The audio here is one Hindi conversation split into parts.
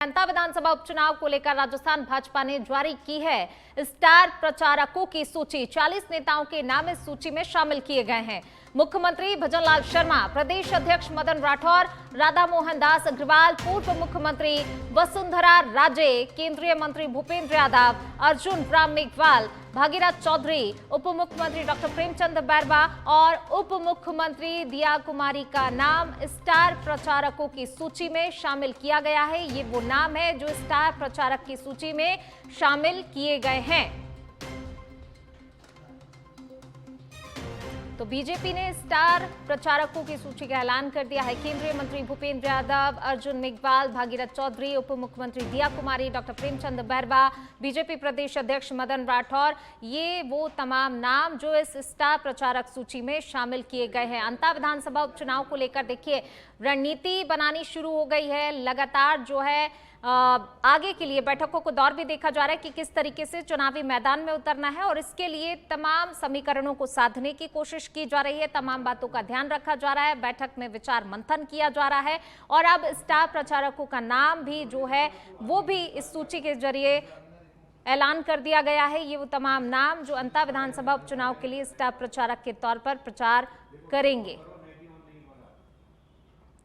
जनता विधानसभा उपचुनाव को लेकर राजस्थान भाजपा ने जारी की है स्टार प्रचारकों की सूची। 40 नेताओं के नाम इस सूची में शामिल किए गए हैं। मुख्यमंत्री भजनलाल शर्मा, प्रदेश अध्यक्ष मदन राठौर, राधा मोहन दास अग्रवाल, पूर्व मुख्यमंत्री वसुंधरा राजे, केंद्रीय मंत्री भूपेंद्र यादव, अर्जुन राम मेघवाल, भागीरथ चौधरी, उप मुख्यमंत्री डॉक्टर प्रेमचंद बैरवा और उप मुख्यमंत्री दिया कुमारी का नाम स्टार प्रचारकों की सूची में शामिल किया गया है। ये वो नाम है जो स्टार प्रचारक की सूची में शामिल किए गए हैं। तो बीजेपी ने स्टार प्रचारकों की सूची का ऐलान कर दिया है। केंद्रीय मंत्री भूपेंद्र यादव, अर्जुन मेघवाल, भागीरथ चौधरी, उप मुख्यमंत्री दिया कुमारी, डॉक्टर प्रेमचंद बैरवा, बीजेपी प्रदेश अध्यक्ष मदन राठौर, ये वो तमाम नाम जो इस स्टार प्रचारक सूची में शामिल किए गए हैं। अंता विधानसभा उपचुनाव को लेकर देखिए रणनीति बनानी शुरू हो गई है। लगातार जो है आगे के लिए बैठकों को दौर भी देखा जा रहा है कि किस तरीके से चुनावी मैदान में उतरना है और इसके लिए तमाम समीकरणों को साधने की कोशिश की जा रही है। तमाम बातों का ध्यान रखा जा रहा है। बैठक में विचार मंथन किया जा रहा है और अब स्टार प्रचारकों का नाम भी जो है वो भी इस सूची के जरिए ऐलान कर दिया गया है। ये वो तमाम नाम जो अंता विधानसभा उपचुनाव के लिए स्टार प्रचारक के तौर पर प्रचार करेंगे।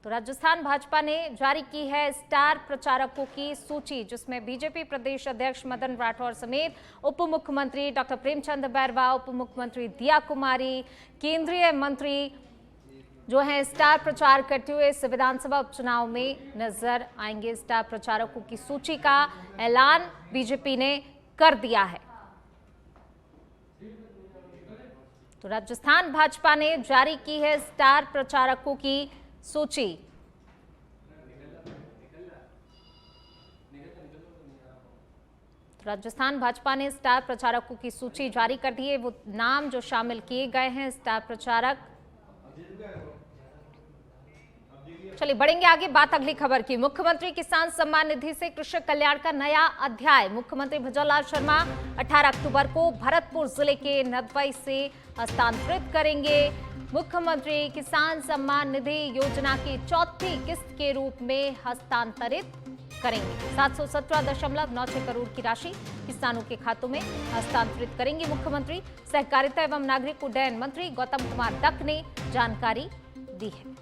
तो राजस्थान भाजपा ने जारी की है स्टार प्रचारकों की सूची, जिसमें बीजेपी प्रदेश अध्यक्ष मदन राठौर समेत उप मुख्यमंत्री डॉक्टर प्रेमचंद बैरवा, उप मुख्यमंत्री दिया कुमारी, केंद्रीय मंत्री जो है स्टार प्रचार करते हुए इस विधानसभा उपचुनाव में नजर आएंगे। स्टार प्रचारकों की सूची का ऐलान बीजेपी ने कर दिया है। तो राजस्थान भाजपा ने जारी की है स्टार प्रचारकों की सूची। राजस्थान भाजपा ने स्टार प्रचारकों की सूची जारी कर दी है। वो नाम जो शामिल किए गए हैं स्टार प्रचारक। चलिए बढ़ेंगे आगे, बात अगली खबर की। मुख्यमंत्री किसान सम्मान निधि से कृषक कल्याण का नया अध्याय। मुख्यमंत्री भजनलाल शर्मा 18 अक्टूबर को भरतपुर जिले के नदवाई से हस्तांतरित करेंगे। मुख्यमंत्री किसान सम्मान निधि योजना की चौथी किस्त के रूप में हस्तांतरित करेंगे। 717.96 करोड़ की राशि किसानों के खातों में हस्तांतरित करेंगे मुख्यमंत्री। सहकारिता एवं नागरिक उड्डयन मंत्री गौतम कुमार डक ने जानकारी दी है।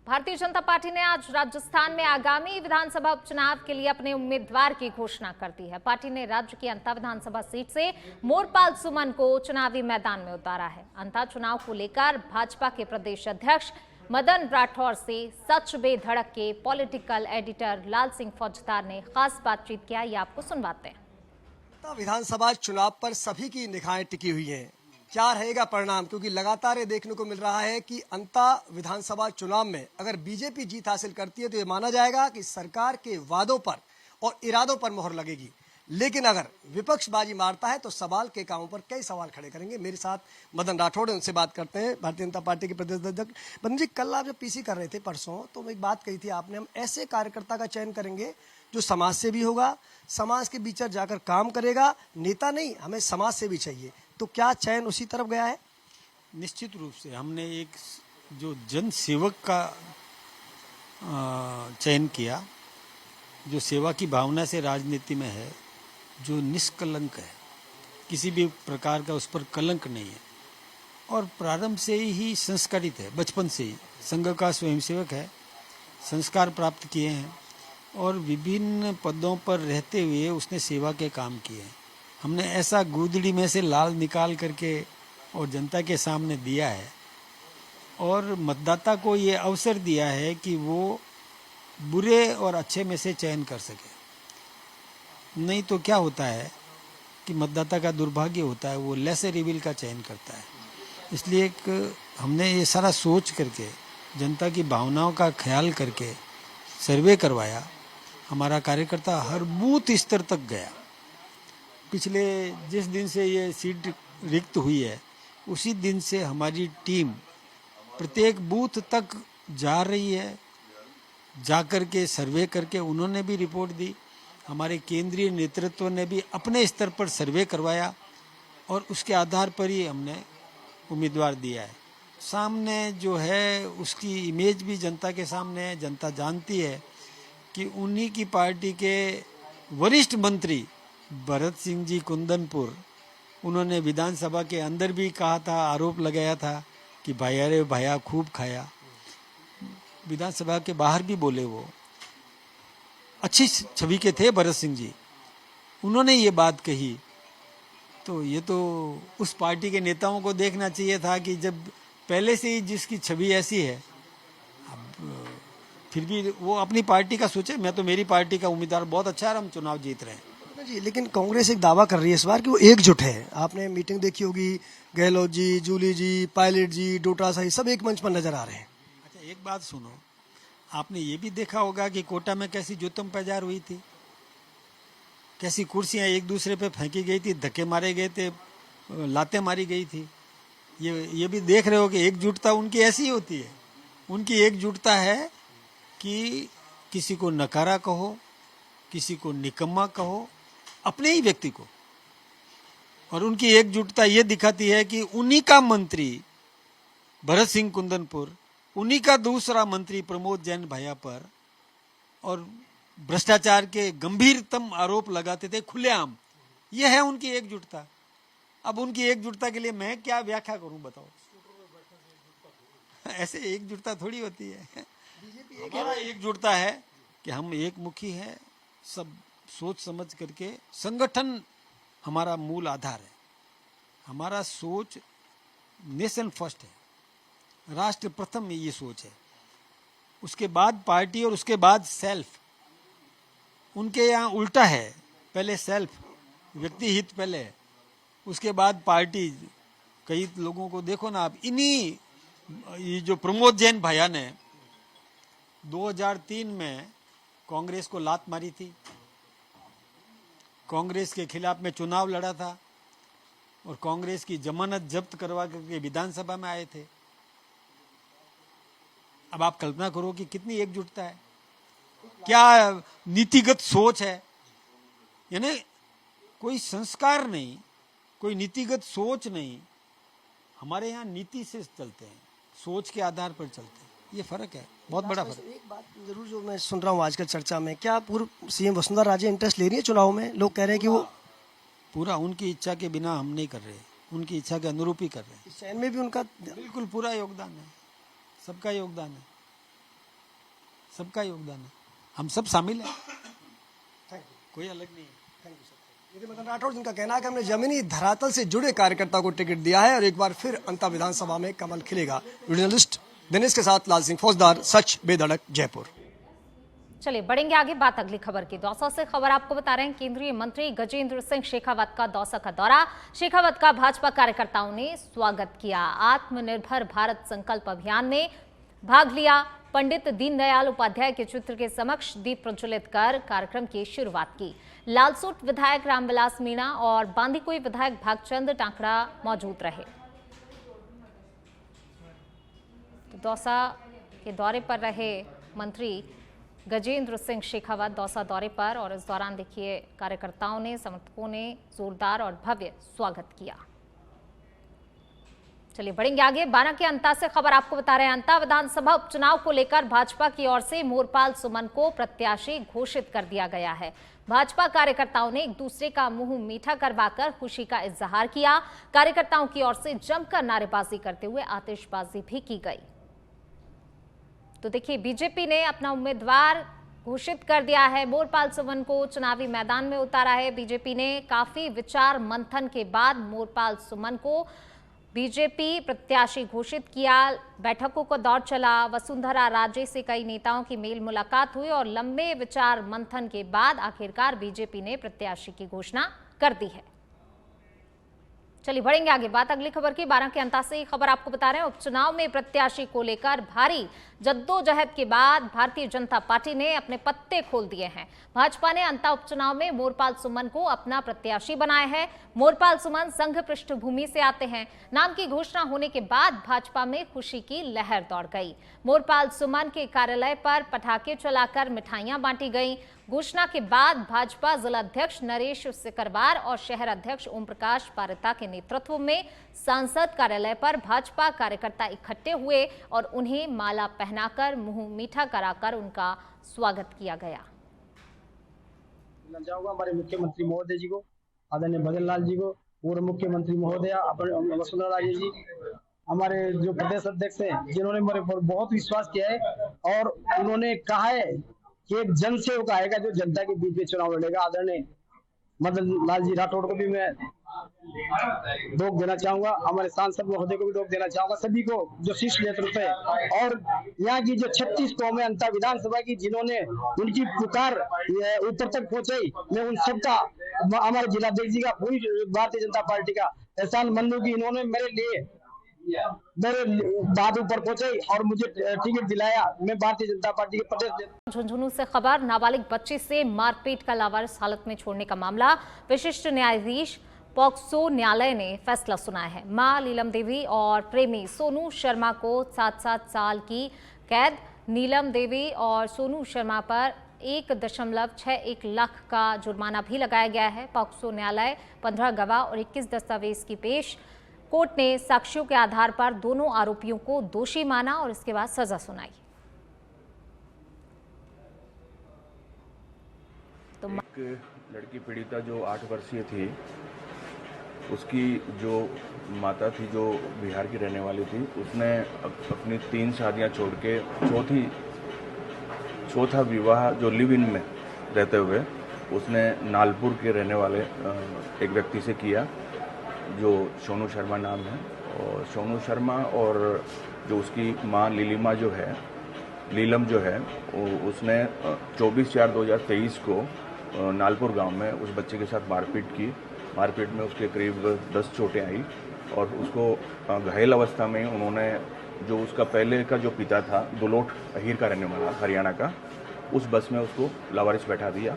भारतीय जनता पार्टी ने आज राजस्थान में आगामी विधानसभा उपचुनाव के लिए अपने उम्मीदवार की घोषणा कर दी है। पार्टी ने राज्य की अंता विधानसभा सीट से मोरपाल सुमन को चुनावी मैदान में उतारा है। अंता चुनाव को लेकर भाजपा के प्रदेश अध्यक्ष मदन राठौर से सच बेधड़क के पॉलिटिकल एडिटर लाल सिंह फौजदार ने खास बातचीत किया। ये आपको सुनवाते हैं। विधानसभा चुनाव पर सभी की निगाहें टिकी हुई हैं। क्या रहेगा परिणाम, क्योंकि लगातार ये देखने को मिल रहा है कि अंता विधानसभा चुनाव में अगर बीजेपी जीत हासिल करती है तो ये माना जाएगा कि सरकार के वादों पर और इरादों पर मोहर लगेगी। लेकिन अगर विपक्ष बाजी मारता है तो सवाल के कामों पर कई सवाल खड़े करेंगे। मेरे साथ मदन राठौड़ है, उनसे बात करते हैं। भारतीय जनता पार्टी के प्रदेश अध्यक्ष मदन जी, कल आप जब पीसी कर रहे थे परसों, तो एक बात कही थी आपने, हम ऐसे कार्यकर्ता का चयन करेंगे जो समाज से भी होगा, समाज के बीच जाकर काम करेगा, नेता नहीं, हमें समाज से भी चाहिए। तो क्या चयन उसी तरफ गया है? निश्चित रूप से हमने एक जो जन सेवक का चयन किया, जो सेवा की भावना से राजनीति में है, जो निष्कलंक है, किसी भी प्रकार का उस पर कलंक नहीं है और प्रारंभ से ही संस्कारित है। बचपन से ही संघ का स्वयंसेवक है, संस्कार प्राप्त किए हैं और विभिन्न पदों पर रहते हुए उसने सेवा के काम किए हैं। हमने ऐसा गूदड़ी में से लाल निकाल करके और जनता के सामने दिया है और मतदाता को ये अवसर दिया है कि वो बुरे और अच्छे में से चयन कर सके। नहीं तो क्या होता है कि मतदाता का दुर्भाग्य होता है, वो लेसर इविल का चयन करता है। इसलिए हमने ये सारा सोच करके, जनता की भावनाओं का ख्याल करके सर्वे करवाया। हमारा कार्यकर्ता हर बूथ स्तर तक गया। पिछले जिस दिन से ये सीट रिक्त हुई है उसी दिन से हमारी टीम प्रत्येक बूथ तक जा रही है। जाकर के सर्वे करके उन्होंने भी रिपोर्ट दी, हमारे केंद्रीय नेतृत्व ने भी अपने स्तर पर सर्वे करवाया और उसके आधार पर ही हमने उम्मीदवार दिया है। सामने जो है उसकी इमेज भी जनता के सामने है। जनता जानती है कि उन्हीं की पार्टी के वरिष्ठ मंत्री भरत सिंह जी कुंदनपुर, उन्होंने विधानसभा के अंदर भी कहा था, आरोप लगाया था कि भाई अरे भाया खूब खाया। विधानसभा के बाहर भी बोले, वो अच्छी छवि के थे भरत सिंह जी, उन्होंने ये बात कही। तो ये तो उस पार्टी के नेताओं को देखना चाहिए था कि जब पहले से ही जिसकी छवि ऐसी है, अब फिर भी वो अपनी पार्टी का सोचे। मैं तो मेरी पार्टी का उम्मीदवार बहुत अच्छा है, हम चुनाव जीत रहे हैं जी। लेकिन कांग्रेस एक दावा कर रही है इस बार कि वो एकजुट है। आपने मीटिंग देखी होगी, गहलोत जी, जूली जी, पायलट जी, डोटासरा सब एक मंच पर नजर आ रहे हैं। अच्छा, एक बात सुनो, आपने ये भी देखा होगा कि कोटा में कैसी जुतम पैजार हुई थी, कैसी कुर्सियां एक दूसरे पे फेंकी गई थी, धक्के मारे गए थे, लातें मारी गई थी। ये भी देख रहे हो कि एकजुटता उनकी ऐसी होती है। उनकी एकजुटता है कि किसी को नकारा कहो, किसी को निकम्मा कहो, अपने ही व्यक्ति को। और उनकी एकजुटता ये दिखाती है कि उन्हीं का मंत्री भरत सिंह कुंदनपुर, उन्हीं का दूसरा मंत्री प्रमोद जैन भैया पर और भ्रष्टाचार के गंभीरतम आरोप लगाते थे खुलेआम। यह है उनकी एकजुटता। अब उनकी एकजुटता के लिए मैं क्या व्याख्या करूं, बताओ। ऐसे एकजुटता थोड़ी होती है। हमारा एकजुटता है कि हम एक मुखी है, सब सोच समझ करके। संगठन हमारा मूल आधार है। हमारा सोच नेशन फर्स्ट है, राष्ट्र प्रथम में ये सोच है। उसके बाद पार्टी और उसके बाद सेल्फ। उनके यहाँ उल्टा है, पहले सेल्फ, व्यक्ति हित पहले है, उसके बाद पार्टी। कई लोगों को देखो ना आप, इन्हीं ये जो प्रमोद जैन भैया ने 2003 में कांग्रेस को लात मारी थी, कांग्रेस के खिलाफ में चुनाव लड़ा था और कांग्रेस की जमानत जब्त करवा करके विधानसभा में आए थे। अब आप कल्पना करो कि कितनी एकजुटता है, क्या नीतिगत सोच है। यानी कोई संस्कार नहीं, कोई नीतिगत सोच नहीं। हमारे यहाँ नीति से चलते हैं, सोच के आधार पर चलते हैं। ये फर्क है, बहुत बड़ा फर्क। एक बात जरूर जो मैं सुन रहा हूँ आजकल चर्चा में, क्या पूर्व सीएम वसुंधरा राजे इंटरेस्ट ले रही है चुनाव में? लोग कह रहे हैं कि वो पूरा उनकी इच्छा के बिना हम नहीं कर रहे, उनकी इच्छा के अनुरूप ही कर रहे हैं। इस चयन में भी उनका बिल्कुल पूरा योगदान है, सबका योगदान है, सबका योगदान है। हम सब शामिल हैं, कोई अलग नहीं है। मदन राठौड़ जिनका कहना है कि हमने जमीनी धरातल से जुड़े कार्यकर्ता को टिकट दिया है और एक बार फिर अंता विधानसभा में कमल खिलेगा। जर्नलिस्ट दिनेश के साथ लाल सिंह फौजदार, सच बेधड़क, जयपुर। चलिए बढ़ेंगे आगे, बात अगली खबर की। दौसा से खबर आपको बता रहे हैं, केंद्रीय मंत्री गजेंद्र सिंह शेखावत का दौसा का दौरा। शेखावत का भाजपा कार्यकर्ताओं ने स्वागत किया। आत्मनिर्भर भारत संकल्प अभियान में भाग लिया। पंडित दीनदयाल उपाध्याय के चित्र के समक्ष दीप प्रज्वलित कर कार्यक्रम की शुरुआत की। लालसोट विधायक रामविलास मीणा और बांदीकुई विधायक भागचंद टांकड़ा मौजूद रहे। तो दौसा के दौरे पर रहे मंत्री गजेंद्र सिंह शेखावत दौसा दौरे पर, और इस दौरान देखिए कार्यकर्ताओं ने, समर्थकों ने जोरदार और भव्य स्वागत किया। चलिए बढ़ेंगे आगे। 12 के अंता से खबर आपको बता रहे हैं, अंता विधानसभा उपचुनाव को लेकर भाजपा की ओर से मोरपाल सुमन को प्रत्याशी घोषित कर दिया गया है। भाजपा कार्यकर्ताओं ने एक दूसरे का मुंह मीठा करवाकर खुशी का इजहार किया। कार्यकर्ताओं की ओर से जमकर नारेबाजी करते हुए आतिशबाजी भी की गई। तो देखिए बीजेपी ने अपना उम्मीदवार घोषित कर दिया है, मोरपाल सुमन को चुनावी मैदान में उतारा है। बीजेपी ने काफी विचार मंथन के बाद मोरपाल सुमन को बीजेपी प्रत्याशी घोषित किया। बैठकों का दौर चला, वसुंधरा राजे से कई नेताओं की मेल मुलाकात हुई और लंबे विचार मंथन के बाद आखिरकार बीजेपी ने प्रत्याशी की घोषणा कर दी है। चलिए बढ़ेंगे आगे, बात अगली खबर की। 12 के अंता से खबर आपको बता रहे हैं, उपचुनाव में प्रत्याशी को लेकर भारी जद्दोजहद के बाद भारतीय जनता पार्टी ने अपने पत्ते खोल दिए हैं। भाजपा ने अंता उपचुनाव में मोरपाल सुमन को अपना प्रत्याशी बनाया है। मोरपाल सुमन संघ पृष्ठभूमि से आते हैं। नाम की घोषणा होने के बाद भाजपा में खुशी की लहर दौड़ गई। मोरपाल सुमन के कार्यालय पर पटाखे चलाकर मिठाइयां बांटी गई। घोषणा के बाद भाजपा जिलाध्यक्ष नरेश सिकरवार और शहर अध्यक्ष ओम प्रकाश पारिता के नेतृत्व में सांसद कार्यालय पर भाजपा कार्यकर्ता इकट्ठे हुए और उन्हें माला पहनाकर मुंह मीठा कराकर उनका स्वागत किया गया। चाहूंगा हमारे मुख्यमंत्री महोदय जी को, आदरणीय भजन लाल जी को, पूर्व मुख्यमंत्री महोदया वसुंधरा राजे जी, हमारे जो प्रदेश अध्यक्ष हैं जिन्होंने मेरे पर बहुत विश्वास किया है और उन्होंने कहा है कि एक जन सेवक आएगा जो जनता के बीच में चुनाव लड़ेगा। आदरणीय मदन लाल जी राठौड़ को भी मैं डोक देना चाहूंगा, हमारे सांसद महोदय को भी डोक देना चाहूंगा, सभी को जो शीर्ष नेतृत्व है और यहाँ की जो 36 कौमें अंता विधानसभा की जिन्होंने उनकी पुकार ऊपर तक पहुंचाई, मैं उन सबका, हमारे जिलाध्यक्ष जी का, पूरी भारतीय जनता पार्टी का एहसान मन्नू की इन्होंने मेरे बात ऊपर पहुंचाई और मुझे टिकट दिलाया। मैं भारतीय जनता पार्टी के प्रदेश। झुंझुनू से खबर, नाबालिग बच्चे से मारपीट का लावारिस हालत में छोड़ने का मामला विशिष्ट न्यायाधीश पॉक्सो न्यायालय ने फैसला सुनाया है। मां नीलम देवी और प्रेमी सोनू शर्मा को 7-7 साल की कैद। नीलम देवी और सोनू शर्मा पर 1.61 लाख का जुर्माना भी लगाया गया है। पॉक्सो न्यायालय 15 गवाह और 21 दस्तावेज की पेश। कोर्ट ने साक्ष्यों के आधार पर दोनों आरोपियों को दोषी माना और इसके बाद सजा सुनाई। तो एक लड़की पीड़िता जो 8 वर्षीय थी, उसकी जो माता थी जो बिहार की रहने वाली थी, उसने अपनी 3 शादियां छोड़ के चौथा विवाह जो लिव इन में रहते हुए उसने नालपुर के रहने वाले एक व्यक्ति से किया जो सोनू शर्मा नाम है। और सोनू शर्मा और जो उसकी माँ लीलिमा जो है, लीलम जो है, उसने 24/4/2023 को नालपुर गांव में उस बच्चे के साथ मारपीट की। मारपीट में उसके करीब 10 चोटें आई और उसको घायल अवस्था में उन्होंने, जो उसका पहले का जो पिता था दुलोट अहीर का रहने वाला हरियाणा का, उस बस में उसको लावारिस बैठा दिया।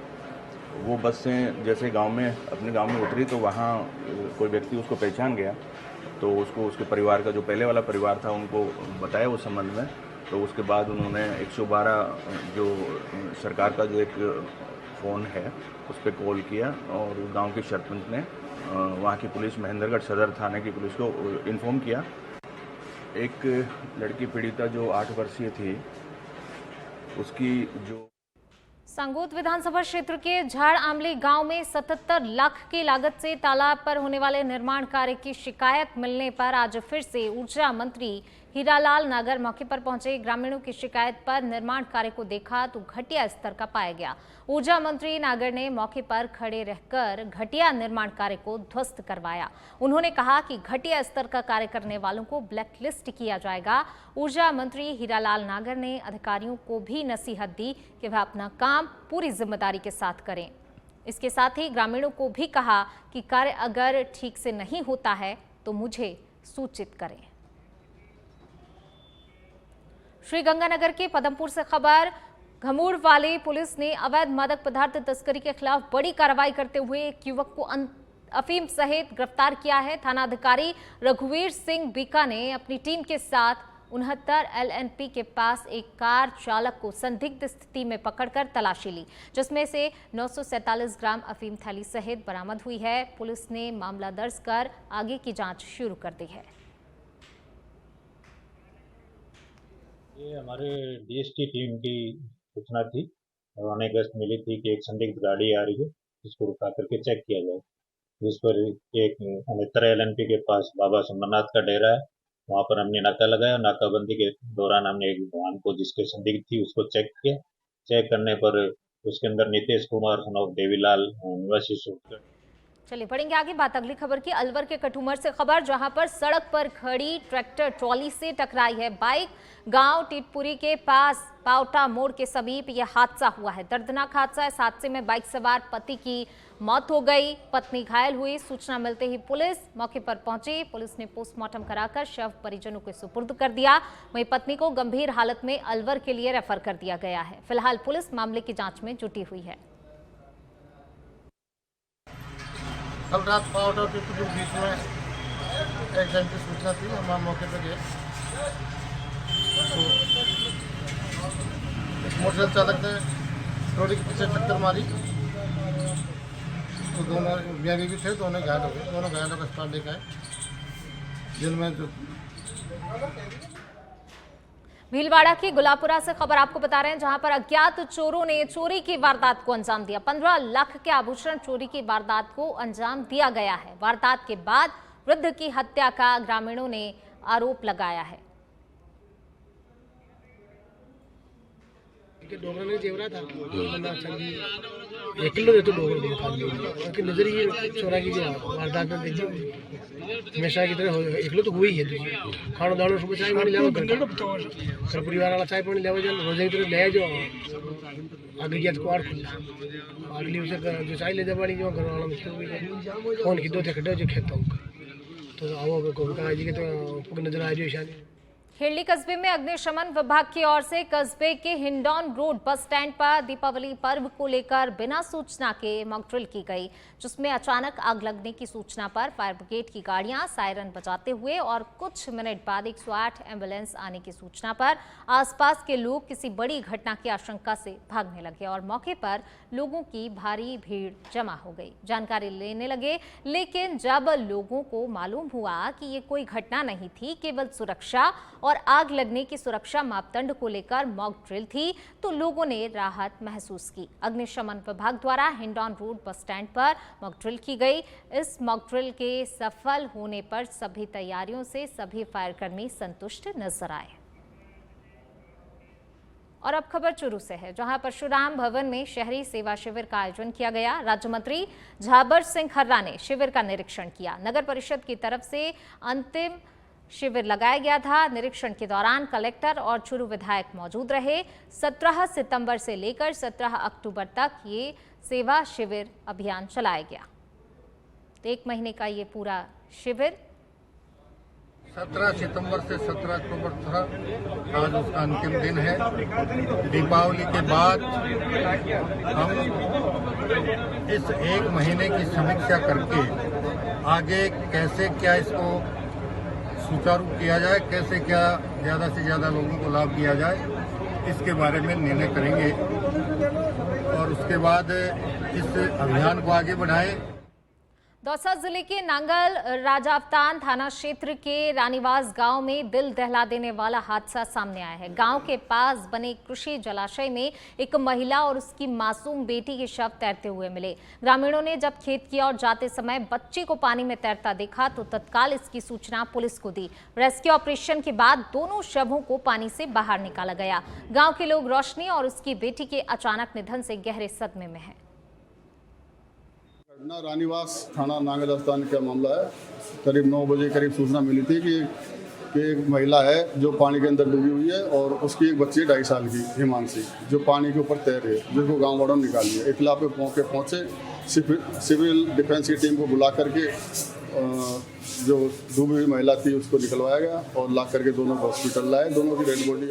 वो बस से जैसे अपने गांव में उतरी तो वहाँ कोई व्यक्ति उसको पहचान गया, तो उसको उसके परिवार का जो पहले वाला परिवार था उनको बताया उस संबंध में। तो उसके बाद उन्होंने 112 जो सरकार का जो एक फ़ोन है उस पर कॉल किया और गांव के सरपंच ने वहाँ की पुलिस, महेंद्रगढ़ सदर थाने की पुलिस को इन्फॉर्म किया। एक लड़की पीड़िता जो 8 वर्षीय थी, उसकी जो संगोद विधानसभा क्षेत्र के झाड़ आमली गांव में 77 लाख की लागत से तालाब पर होने वाले निर्माण कार्य की शिकायत मिलने पर आज फिर से ऊर्जा मंत्री हीरालाल नागर मौके पर पहुंचे। ग्रामीणों की शिकायत पर निर्माण कार्य को देखा तो घटिया स्तर का पाया गया। ऊर्जा मंत्री नागर ने मौके पर खड़े रहकर घटिया निर्माण कार्य को ध्वस्त करवाया। उन्होंने कहा कि घटिया स्तर का कार्य करने वालों को ब्लैकलिस्ट किया जाएगा। ऊर्जा मंत्री हीरालाल नागर ने अधिकारियों को भी नसीहत दी कि वह अपना काम पूरी जिम्मेदारी के साथ करें। इसके साथ ही ग्रामीणों को भी कहा कि कार्य अगर ठीक से नहीं होता है तो मुझे सूचित करें। श्रीगंगानगर के पदमपुर से खबर, घमूर वाली पुलिस ने अवैध मादक पदार्थ तस्करी के खिलाफ बड़ी कार्रवाई करते हुए एक युवक को अफीम सहित गिरफ्तार किया है। थानाधिकारी रघुवीर सिंह बीका ने अपनी टीम के साथ 69 LNP के पास एक कार चालक को संदिग्ध स्थिति में पकड़कर तलाशी ली, जिसमें से 947 ग्राम अफीम थैली सहित बरामद हुई है। पुलिस ने मामला दर्ज कर आगे की जांच शुरू कर दी है। ये हमारे DST टीम की सूचना थी, हमें गश्त मिली थी कि एक संदिग्ध गाड़ी आ रही है, जिसको रुका करके चेक किया जाए। जिस पर एक 69 LNP के पास बाबा सोमनाथ का डेरा है, वहाँ पर हमने नाका लगाया। नाकाबंदी के दौरान हमने एक वाहन को जिसके संदिग्ध थी उसको चेक किया। चेक करने पर उसके अंदर नितेश कुमार सन ऑफ देवीलाल निवासी सूरत। चलिए बढ़ेंगे आगे, बात अगली खबर की। अलवर के कटुमर से खबर, जहां पर सड़क पर खड़ी ट्रैक्टर ट्रॉली से टकराई है बाइक। गांव टीटपुरी के पास पावटा मोड़ के समीप यह हादसा हुआ है। दर्दनाक हादसा। इस हादसे में बाइक सवार पति की मौत हो गई, पत्नी घायल हुई। सूचना मिलते ही पुलिस मौके पर पहुंची। पुलिस ने पोस्टमार्टम कराकर शव परिजनों को सुपुर्द कर दिया। वहीं पत्नी को गंभीर हालत में अलवर के लिए रेफर कर दिया गया है। फिलहाल पुलिस मामले की जांच में जुटी हुई है। कल रात पावटा और टीटपुरी के बीच में एक्सीडेंट की सूचना थी। हम मौके पर गए तो एक मोटरसाइकिल चालक ने ट्रॉली के पीछे टक्कर मारी तो दोनों मियाँ बीवी थे, दोनों घायल हो गए। दोनों घायलों को अस्पताल लेकर आए, जिनमें जो भीलवाड़ा की गुलापुरा से खबर आपको बता रहे हैं, जहां पर अज्ञात चोरों ने चोरी की वारदात को अंजाम दिया। 15 लाख के आभूषण चोरी की वारदात को अंजाम दिया गया है। वारदात के बाद वृद्ध की हत्या का ग्रामीणों ने आरोप लगाया है। डोगर ने जेवरा था, एक किलो तो डोगर दिया था कि नजर ये चोरा की जो वारदात में देखी हमेशा की तरह एक किलो तो हुई है। खाना दाना सुबह चाय पानी ले घर परिवार वाला चाय पानी ले रोजे की तरह ले जो आगे गया तो अगली उसे जो चाय ले जा पानी जो घर वाला मुश्किल फोन की दो थे खड्डे जो खेता हूँ तो आओ को कहा जी के तो नजर आ रही है शायद। खेड़ली कस्बे में अग्निशमन विभाग की ओर से कस्बे के हिंडौन रोड बस स्टैंड पर दीपावली पर्व को लेकर बिना सूचना के मॉक ड्रिल की गई, जिसमें अचानक आग लगने की सूचना पर फायर ब्रिगेड की गाड़ियां सायरन बजाते हुए और कुछ मिनट बाद 108 एम्बुलेंस आने की सूचना पर आसपास के लोग किसी बड़ी घटना की आशंका से भागने लगे और मौके पर लोगों की भारी भीड़ जमा हो गई। जानकारी लेने लगे, लेकिन जब लोगों को मालूम हुआ कि ये कोई घटना नहीं थी, केवल सुरक्षा और आग लगने की सुरक्षा मापदंड को लेकर मॉक ड्रिल थी, तो लोगों ने राहत महसूस की। अग्निशमन विभाग द्वारा हिंडौन रोड बस स्टैंड पर मॉक ड्रिल की गई। इस मॉक ड्रिल के सफल होने पर सभी तैयारियों से सभी फायरकर्मी संतुष्ट नजर आए। और अब खबर चुरू से है, जहां परशुराम भवन में शहरी सेवा शिविर का आयोजन किया गया। राज्य मंत्री झाबर सिंह खर्रा ने शिविर का निरीक्षण किया। नगर परिषद की तरफ से अंतिम शिविर लगाया गया था। निरीक्षण के दौरान कलेक्टर और चुरू विधायक मौजूद रहे। 17 सितंबर से लेकर 17 अक्टूबर तक ये सेवा शिविर अभियान चलाया गया। 1 महीने का ये पूरा शिविर 17 सितंबर से 17 अक्टूबर था। आज उसका अंतिम दिन है। दीपावली के बाद हम इस 1 महीने की समीक्षा करके आगे कैसे क्या इसको सुचारू किया जाए, कैसे क्या ज़्यादा से ज़्यादा लोगों को लाभ दिया जाए, इसके बारे में निर्णय करेंगे और उसके बाद इस अभियान को आगे बढ़ाएं। दौसा जिले के नांगल राजावतान थाना क्षेत्र के रानीवास गांव में दिल दहला देने वाला हादसा सामने आया है। गांव के पास बने कृषि जलाशय में एक महिला और उसकी मासूम बेटी के शव तैरते हुए मिले। ग्रामीणों ने जब खेत की ओर जाते समय बच्ची को पानी में तैरता देखा तो तत्काल इसकी सूचना पुलिस को दी। रेस्क्यू ऑपरेशन के बाद दोनों शवों को पानी से बाहर निकाला गया। गाँव के लोग रोशनी और उसकी बेटी के अचानक निधन से गहरे सदमे में है। रानीवास थाना नांगल स्थान का मामला है। करीब 9 बजे करीब सूचना मिली थी कि एक महिला है जो पानी के अंदर डूबी हुई है और उसकी एक बच्ची 2.5 साल की हिमांशी जो पानी के ऊपर तैर रही है, जिसको गांव वालों ने निकाल लिया। इतला पे पहुंचे सिविल डिफेंस की टीम को बुला करके जो डूबी हुई महिला थी उसको निकलवाया गया और ला करके दोनों को हॉस्पिटल लाए। दोनों की डेड बॉडी